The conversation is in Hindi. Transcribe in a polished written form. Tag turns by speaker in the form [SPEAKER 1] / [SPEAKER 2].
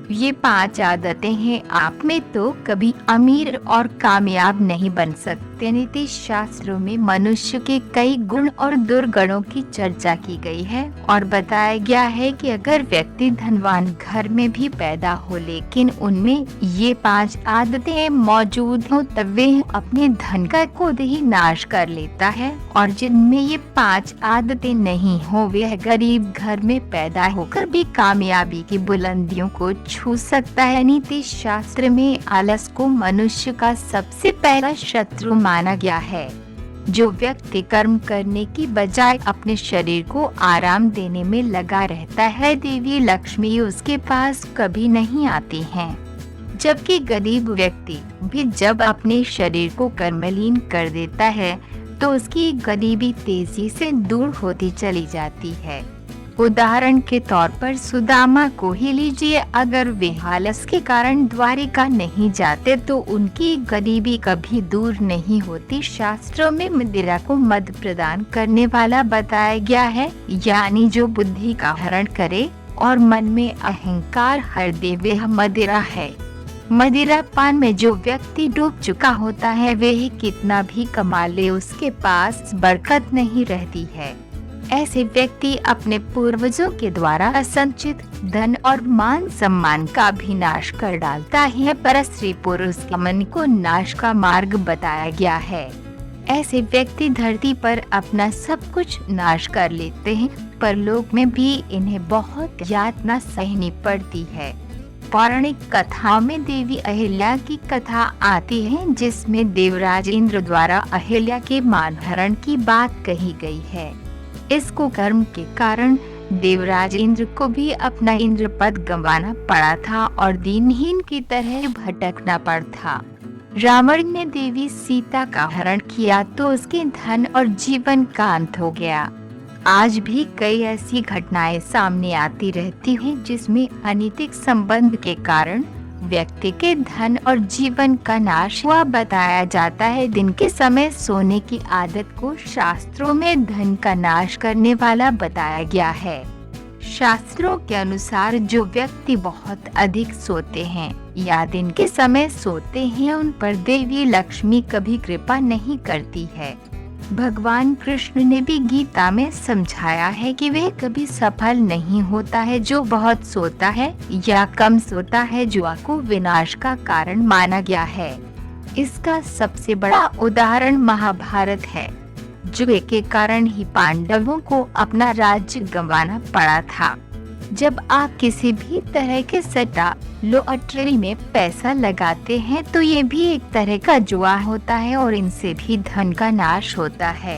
[SPEAKER 1] ये 5 आदतें हैं, आप में तो कभी अमीर और कामयाब नहीं बन सकते। नीति शास्त्रों में मनुष्य के कई गुण और दुर्गुणों की चर्चा की गई है और बताया गया है कि अगर व्यक्ति धनवान घर में भी पैदा हो लेकिन उनमें ये 5 आदतें मौजूद हो तब वे अपने धन का खुद ही नाश कर लेता है, और जिनमें ये 5 आदतें नहीं हो वह गरीब घर में पैदा होकर भी कामयाबी की बुलंदियों को छू सकता है। नीति शास्त्र में आलस को मनुष्य का सबसे पहला शत्रु माना गया है। जो व्यक्ति कर्म करने की बजाय अपने शरीर को आराम देने में लगा रहता है, देवी लक्ष्मी उसके पास कभी नहीं आती हैं। जबकि गरीब व्यक्ति भी जब अपने शरीर को कर्मलीन कर देता है तो उसकी गरीबी तेजी से दूर होती चली जाती है। उदाहरण के तौर पर सुदामा को ही लीजिए, अगर वे आलस के कारण द्वारिका नहीं जाते तो उनकी गरीबी कभी दूर नहीं होती। शास्त्रों में मदिरा को मद प्रदान करने वाला बताया गया है, यानी जो बुद्धि का हरण करे और मन में अहंकार हर दे वह मदिरा है। मदिरा पान में जो व्यक्ति डूब चुका होता है वह कितना भी कमा ले उसके पास बरकत नहीं रहती है। ऐसे व्यक्ति अपने पूर्वजों के द्वारा संचित धन और मान सम्मान का भी नाश कर डालता है। पर स्त्री पुरुष के मन को नाश का मार्ग बताया गया है। ऐसे व्यक्ति धरती पर अपना सब कुछ नाश कर लेते हैं, परलोक में भी इन्हें बहुत यातना सहनी पड़ती है। पौराणिक कथाओं में देवी अहिल्या की कथा आती है, जिसमें देवराज इंद्र द्वारा अहिल्या के मानहरण की बात कही गई है। इस कुकर्म के कारण देवराज इंद्र को भी अपना इंद्र पद गंवाना पड़ा था और दीनहीन की तरह भटकना पड़ा था। रावण ने देवी सीता का हरण किया तो उसके धन और जीवन का अंत हो गया। आज भी कई ऐसी घटनाएं सामने आती रहती हैं जिसमें अनैतिक संबंध के कारण व्यक्ति के धन और जीवन का नाश हुआ बताया जाता है। दिन के समय सोने की आदत को शास्त्रों में धन का नाश करने वाला बताया गया है। शास्त्रों के अनुसार जो व्यक्ति बहुत अधिक सोते हैं या दिन के समय सोते हैं उन पर देवी लक्ष्मी कभी कृपा नहीं करती है। भगवान कृष्ण ने भी गीता में समझाया है कि वह कभी सफल नहीं होता है जो बहुत सोता है या कम सोता है, जुआ को विनाश का कारण माना गया है। इसका सबसे बड़ा उदाहरण महाभारत है। जुए के कारण ही पांडवों को अपना राज्य गंवाना पड़ा था। जब आप किसी भी तरह के सट्टा लॉटरी में पैसा लगाते हैं तो ये भी एक तरह का जुआ होता है और इनसे भी धन का नाश होता है।